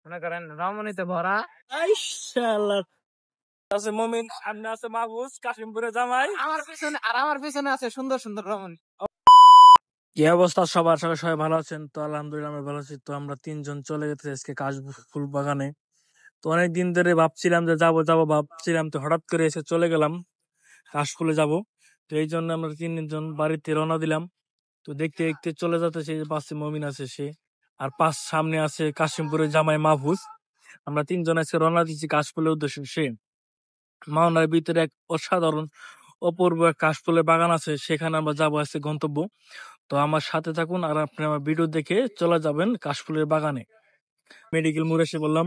মনে করেন রমণীতে ভরা। আছে মমিন, সামনে আছে মাহফুজ, কাশিমপুরে জামাই, আমার পিছনে আছে সুন্দর সুন্দর রমণী। কি অবস্থা সবার? সবাই ভালো আছেন তো? আলহামদুলিল্লাহ আমরা ভালো আছি। তো আমরা তিনজন চলে গেছি আজকে কাশফুল বাগানে। তো অনেকদিন ধরে ভাবছিলাম যে যাবো ভাবছিলাম, তো হঠাৎ করে এসে চলে গেলাম কাশফুলে যাব। তো এই জন্য আমরা তিনজন বাড়িতে রওনা দিলাম। তো দেখতে দেখতে চলে যাচ্ছে, সেই পাশে মমিন আছে সে, আর সামনে আছে কাশিমপুরের জামাই মাহফুজ। আমরা তিনজন আজকে রওনা দিচ্ছি কাশফুলের উদ্দেশ্যে। সে মাওনার ভিতরে এক অসাধারণ অপূর্ব এক কাশফুলের বাগান আছে, সেখানে আমরা যাবো আজকে গন্তব্য। তো আমার সাথে থাকুন আর আপনি আমার ভিডিও দেখে চলে যাবেন কাশফুলের বাগানে। মেডিকেল মোড় এসে বললাম,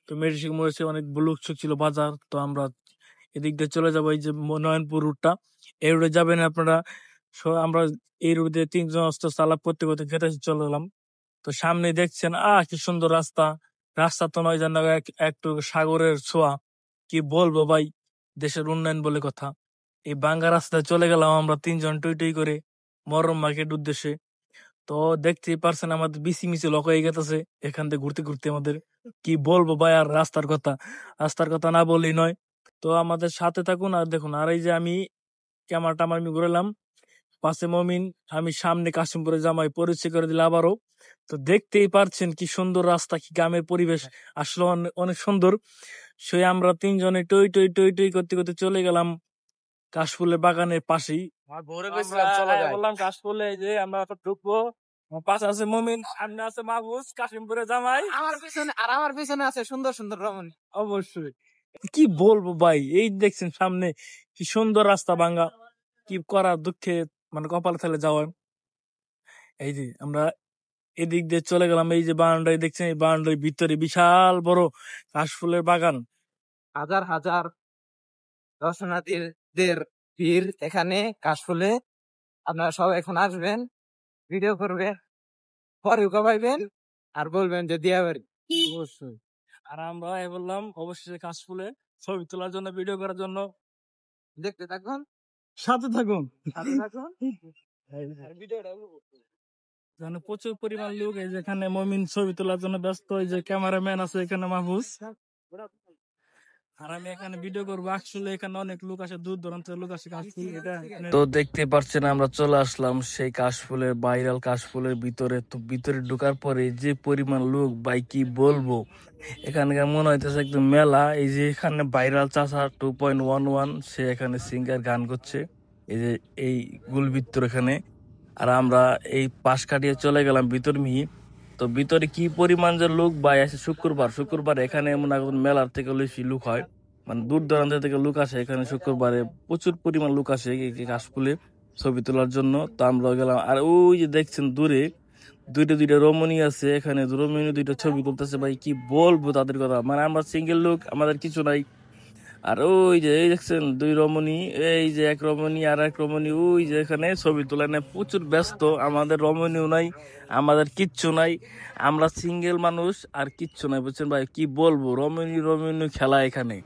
তো মেডিকেল মোড় এসে অনেক ব্লক ছিল বাজার। তো আমরা এদিক দিয়ে চলে যাবো, এই যে নয়নপুর রুটটা, এই রুটে যাবেন আপনারা। আমরা এই রুট দিয়ে তিনজন অস্ত্র চালাপ করতে করতে কেটে চলে গেলাম। তো সামনে দেখছেন কি সুন্দর রাস্তা। রাস্তা তো নয়, যেন একটু সাগরের ছোঁয়া। কি বলবো ভাই, দেশের উন্নয়ন বলে কথা। এই বাঙ্গা রাস্তায় চলে গেলাম আমরা তিনজন টুই টুই করে মরম মার্কেট উদ্দেশ্যে। তো দেখতেই পারছেন আমাদের বিসি মিসি লক হয়ে গেছে এখান থেকে ঘুরতে ঘুরতে আমাদের। কি বলবো ভাই, আর রাস্তার কথা না বললেই নয়। তো আমাদের সাথে থাকুন আর দেখুন। আর এই যে আমি ক্যামেরাটা আমি ঘুরালাম, পাশে মমিন, আমি সামনে কাশিমপুরে জামাই, পরিচয় করে দিলে আবারও। তো দেখতেই পারছেন কি সুন্দর রাস্তা, কি গ্রামের পরিবেশ, আসলে অনেক সুন্দর। সেই আমরা তিনজনে টই টই টই টই করতে করতে চলে গেলাম কাশফুলের বাগানের পাশেই। বললাম কাশফুলে, এই যে আমরা ঢুকবো। পাশে আছে মমিন, সামনে আছে মাহফুজ, কাশিমপুরে জামাই, আমার পিছনে আছে সুন্দর সুন্দর রমণী। অবশ্যই। কি বলবো ভাই, এই দেখছেন সামনে কি সুন্দর রাস্তা ভাঙ্গা, কি করার দুঃখে মানে কপাল ফেলে যাওয়া। এই যে আমরা এদিক দিয়ে চলে গেলাম, এই যে বারান্দায় দেখছেন, এই বারান্দার ভিতরে বিশাল বড় কাশফুলের বাগান। হাজার হাজার দর্শনার্থীদের ভিড় এখানে কাশফুলে। আপনারা সব এখন আসবেন, ভিডিও করবেন, পরে পাইবেন আর বলবেন যে দিয়া বাড়ি। অবশ্যই। আর আমরা বললাম অবশ্যই কাশফুলে ছবি তোলার জন্য, ভিডিও করার জন্য। দেখতে থাকুন, সাথে থাকুন। প্রচুর পরিমাণ লোক, এই যেখানে মমিন ছবি তোলার জন্য ব্যস্ত, এই যে ক্যামেরাম্যান আছে এখানে মাহফুজ, আর আমি এখানে ভিডিও করবো। আসলে এখানে অনেক লোক আসে, দূর দূরান্তের লোক আসে কাশফুল। তো দেখতে পাচ্ছেন আমরা চলে আসলাম সেই কাশফুলের, ভাইরাল কাশফুলের ভিতরে। তো ভিতরে ঢোকার পরে যে পরিমাণ লোক ভাই, কি বলবো, এখানকার মনে হইতেছে একদম মেলা। এই যে এখানে ভাইরাল চাষা 2.11 সে এখানে সিঙ্গার গান করছে, এই যে এই গুল ভিতর এখানে। আর আমরা এই পাশ কাটিয়ে চলে গেলাম ভিতর মিহি। তো ভিতরে কি পরিমাণ যে লোক ভাই আছে, শুক্রবার এখানে মনে হয় মেলার থেকে বেশি লোক হয়, মানে দূর দূরান্ত থেকে লোক আসে এখানে শুক্রবারে। প্রচুর পরিমাণ লোক আসে এই কাশফুলে ছবি তোলার জন্য। তো আমরা গেলাম, আর ওই যে দেখছেন দূরে দুইটা রমণী আছে, এখানে রমণী দুইটা ছবি তুলতেছে। ভাই কি বলবো তাদের কথা, মানে আমরা সিঙ্গেল লোক, আমাদের কিছু নাই। আর ওই যে এই দেখছেন দুই রমণী, এই যে এক রমণী আর এক রমণী ওই যে এখানে ছবি তোলা নেয়, প্রচুর ব্যস্ত। আমাদের রমণীও নাই, আমাদের কিচ্ছু নাই, আমরা সিঙ্গেল মানুষ আর কিচ্ছু নাই, বুঝছেন ভাই। কি বলবো, রমণী খেলা এখানে।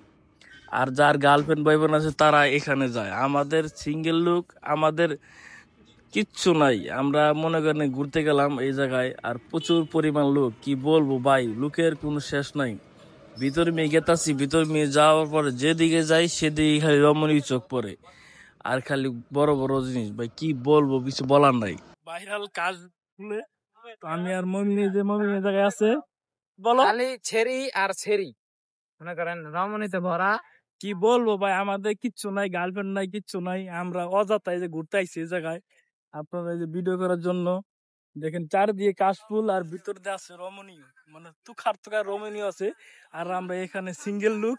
আর যার গার্লফ্রেন্ড বয়ফ্রেন্ড আছে তারা এখানে যায়, আমাদের সিঙ্গেল লোক, আমাদের কিচ্ছু নাই। আমরা মনে করেন ঘুরতে গেলাম এই জায়গায়, আর প্রচুর পরিমাণ লোক, কি বলবো ভাই, লোকের কোনো শেষ নাই। ভিতর মেয়ে গেতাছি, ভিতর মেয়ে যাওয়ার পরে যেদিকে যাই সেদিকে খালি রমণীর চোখ পড়ে, আর খালি বড় বড় জিনিস। ভাই কি বলবো, কিছু বলার নাই। ভাইরাল কাজ খুলে তো আমি আর মমিন, যে মমিন জায়গায় আছে, বলো খালি ছেড়ি আর ছেড়ি, মনে করেন রমণীতে ভরা। কি বলবো ভাই, আমাদের কিচ্ছু নাই, গার্লফ্রেন্ড নাই, কিচ্ছু নাই। আমরা অযথাই যে ঘুরতে আইছি এই জায়গায় আপনারা এই যে ভিডিও করার জন্য। দেখেন চারিদিকে কাশফুল, আর ভিতর দিয়ে আছে রমণী, মানে তুখার রমণী আছে। আর আমরা এখানে সিঙ্গেল লুক,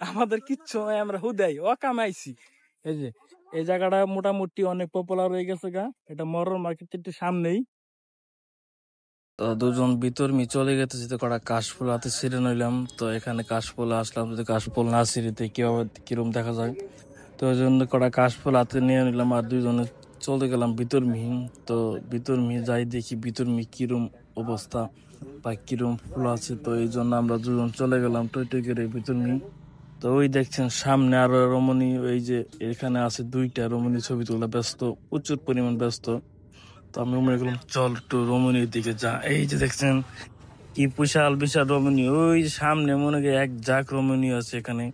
আমাদের কিচ্ছু নাই, আমরা হুদাই কামাইছি। এই যে এই জায়গাটা মোটামুটি অনেক পপুলার হয়ে গেছে গা, এটা মরর মার্কেট একটু সামনেই। তো দুজন ভিতর চলে গেছে, তো কটা কাশফুল হাতে ছিঁড়ে নিলাম। তো এখানে কাশফুল আসলাম, যদি কাশফুল না ছিঁড়িতে কিভাবে কিরম দেখা যায়, তো ওই জন্য কটা কাশফুল হাতে নিয়ে নিলাম, আর দুইজনে চলে গেলাম ভিতর মিহি। তো ভিতর মিহি যাই দেখি ভিতর মিহি কিরম অবস্থা বা কিরম ফুল আছে। তো এই জন্য আমরা দুজন চলে গেলাম টই টই করে ভিতর মিহি। তো ওই দেখছেন সামনে আরো রমণী, এই যে এখানে আছে দুইটা রমণী ছবি তোলা ব্যস্ত, প্রচুর পরিমাণ ব্যস্ত। তো আমি মনে করলাম চল একটু রমণীর দিকে যা। এই যে দেখছেন কি বিশাল বিশাল রমণীয়, ওই সামনে মনে হয় এক জাক রমণীয় আছে এখানে।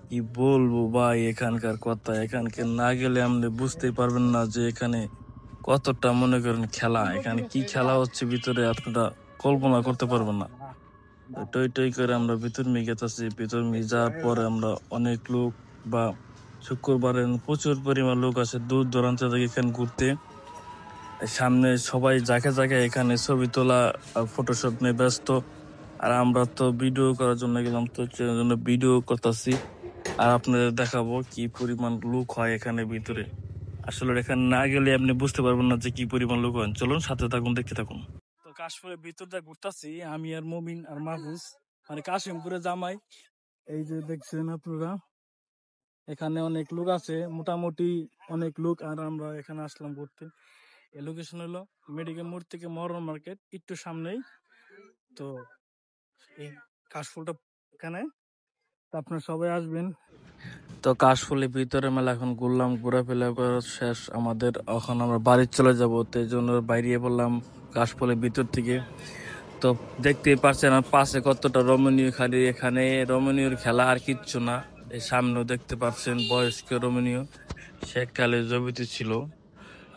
কি বলবো ভাই এখানকার কথা, এখানকে না গেলে আপনি বুঝতেই পারবেন না যে এখানে কতটা মনে করেন খেলা, এখানে কি খেলা হচ্ছে ভিতরে আপনারা কল্পনা করতে পারবেন না। টই টই করে আমরা ভিতর নিয়ে গেতেছি, ভিতর নিয়ে যাওয়ার পরে আমরা অনেক লোক বা শুক্রবারে প্রচুর পরিমাণ লোক আছে দূর দূরান্ত থেকে এখানে ঘুরতে। সামনে সবাই যাকে যাকে এখানে ছবি তোলা ফটোশুট নিয়ে ব্যস্ত, আর আমরা তো ভিডিও করার জন্য গেলাম, তো জন্য ভিডিও করতেছি আর আপনাদের দেখাবো কি পরিমাণ লোক হয় এখানে ভিতরে। আসলে এখানে না গেলে আপনি বুঝতে পারবেন না যে কি পরিমাণ লোক হয়। চলুন সাথে থাকুন, দেখতে থাকুন। তো কাশফুলের ভিতরটা ঘুরতেছি আমি আর মমিন আর মাহফুজ, মানে কাশিমপুরে জামাই। এই যে দেখছেন আপনারা, এখানে অনেক লোক আছে, মোটামুটি অনেক লোক। আর আমরা এখানে আসলাম ঘুরতে। এই লোকেশন হলো মেডিকেল মোড় থেকে মরন মার্কেট একটু সামনেই। তো এই কাশফুলটা এখানে, তো আপনারা সবাই আসবেন। তো কাশফুলের ভিতরে মেলা এখন ঘুরলাম, ঘোরাফেরা করা শেষ আমাদের, এখন আমরা বাড়ি চলে যাবো, তো এই জন্য বাইরে বললাম কাশফুলের ভিতর থেকে। তো দেখতেই পারছেন আর পাশে কতটা রমণীয়, খালি এখানে রমণীয়র খেলা আর কিচ্ছু না। এই সামনেও দেখতে পাচ্ছেন বয়স্ক রমণীয়, শেখকালে জমিতে ছিল।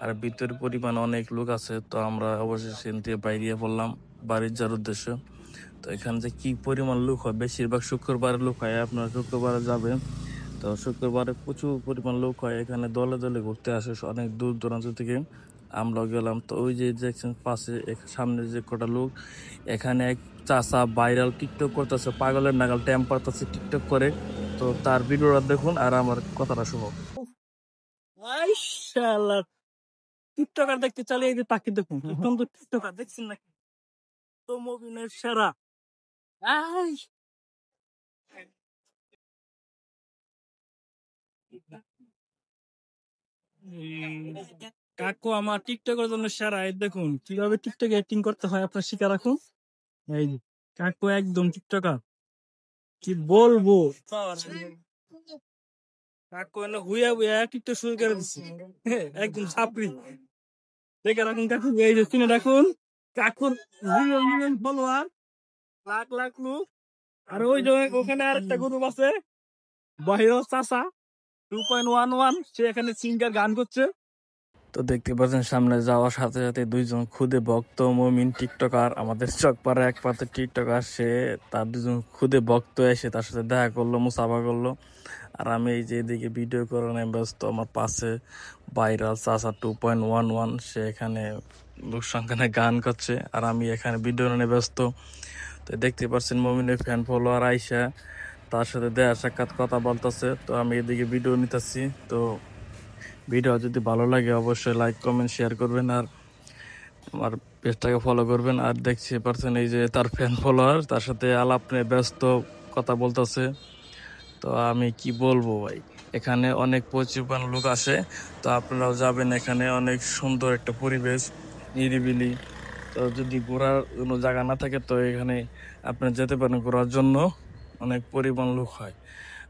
আর ভিতর পরিমাণ অনেক লোক আছে, তো আমরা অবশ্যই সেখান থেকে বাইরে পড়লাম বাড়ির যাওয়ার উদ্দেশ্য। তো এখানে যে কি পরিমাণ লোক হয়, বেশিরভাগ শুক্রবারে লোক হয়, আপনারা শুক্রবারে যাবেন। তো শুক্রবারে প্রচুর পরিমাণ লোক হয় এখানে, দলে দলে ঘুরতে আসে অনেক দূর দূরান্ত থেকে। আমরাও গেলাম। তো ওই যে দেখছেন পাশে সামনে যে কটা লোক, এখানে এক চাচা ভাইরাল টিকটক করতেছে, পাগলের নাগাল ট্যাম্প পারতেছে টিকটক করে। তো তার ভিডিওটা দেখুন আর আমার কথাটা শুনুন। মাশাআল্লাহ, টিকটকার দেখতে চালিয়ে যে তাকে দেখুন, একদম তো টিকটকার দেখছেন নাকি, তো মবিনের সেরা। আই কাকু আমার টিকটকের জন্য সেরা। এই দেখুন কিভাবে টিকটকে অ্যাক্টিং করতে হয়, আপনার শিখা রাখুন। এই যে কাকু একদম টিকটকার, কি বলবো। কাকু এনে হুইয়া হুইয়া টিকটক শুরু করে দিচ্ছে, একদম ছাপড়ি। দেখে রাখুন কাকু, এই যে চিনে রাখুন কাকুর মিলিয়ন ফলোয়ার, লাখ লাখ লোক। আর ওই যে ওখানে আরেকটা গ্রুপ আছে বহিরস চাচা 2.11, সে এখানে সিঙ্গার গান করছে। তো দেখতে পাচ্ছেন সামনে যাওয়ার সাথে সাথে দুইজন খুদে ভক্ত মমিন টিকটকার, আমাদের চকপাড়া এক পাতে টিকটকার, সে তার দুজন খুদে ভক্ত এসে তার সাথে দেখা করলো, মুসাফা করলো। আর আমি এই যে এদিকে ভিডিও করানো ব্যস্ত, আমার পাশে ভাইরাল চাচা 2.11, সে এখানে লোক সংখ্যানে গান করছে আর আমি এখানে ভিডিও নিয়ে ব্যস্ত। তো দেখতে পাচ্ছেন মমিনের ফ্যান ফলোয়ার আইসা তার সাথে দেখা সাক্ষাৎ কথা বলতেছে। তো আমি এদিকে ভিডিও নিতেছি। তো ভিডিও যদি ভালো লাগে অবশ্যই লাইক কমেন্ট শেয়ার করবেন আর আমার পেজটাকে ফলো করবেন। আর দেখছি পারছেন এই যে তার ফ্যান ফলোয়ার, তার সাথে আলাপ নিয়ে ব্যস্ত, কথা বলতেছে। তো আমি কি বলবো ভাই, এখানে অনেক পরিমাণ লোক আসে, তো আপনারাও যাবেন, এখানে অনেক সুন্দর একটা পরিবেশ, নিরিবিলি। তো যদি ঘোরার কোনো জায়গা না থাকে তো এখানে আপনি যেতে পারেন ঘোরার জন্য, অনেক পরিমাণ লোক হয়।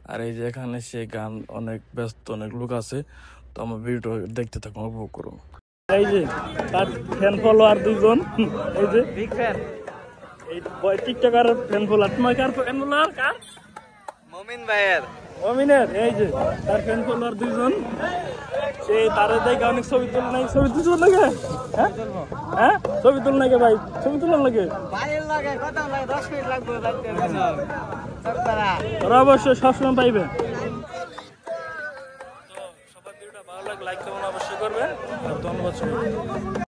আর এই যে এখানে সে গান অনেক ব্যস্ত, অনেক লোক আছে। তো আমার ভিডিও দেখতে থাকুন, উপভোগ করুন। এই যে তার ফ্যান ফলোয়ার দুইজন, এই যে বিগ ফ্যান এই টিকটকার ফ্যান ফলোয়ার। তোমার কার ফ্যান ফলোয়ার? কার? মমিন ভাইয়ের। মমিনের। এই যে তার ফ্যান ফলোয়ার দুইজন, সে তারে দেখে অনেক ছবি তোলা নাই, ছবি তুলছো নাকি? হ্যাঁ হ্যাঁ, ছবি তুল নাকি ভাই, ছবি তোলার লাগে ভাইয়ের লাগে কত লাগে, 10 মিনিট লাগবে তোরা অবশ্যই সবসময় পাইবে। তো সবার ভিডিওটা ভালো লাগে লাইক কমেন্ট অবশ্যই করবেন। ধন্যবাদ সবাই।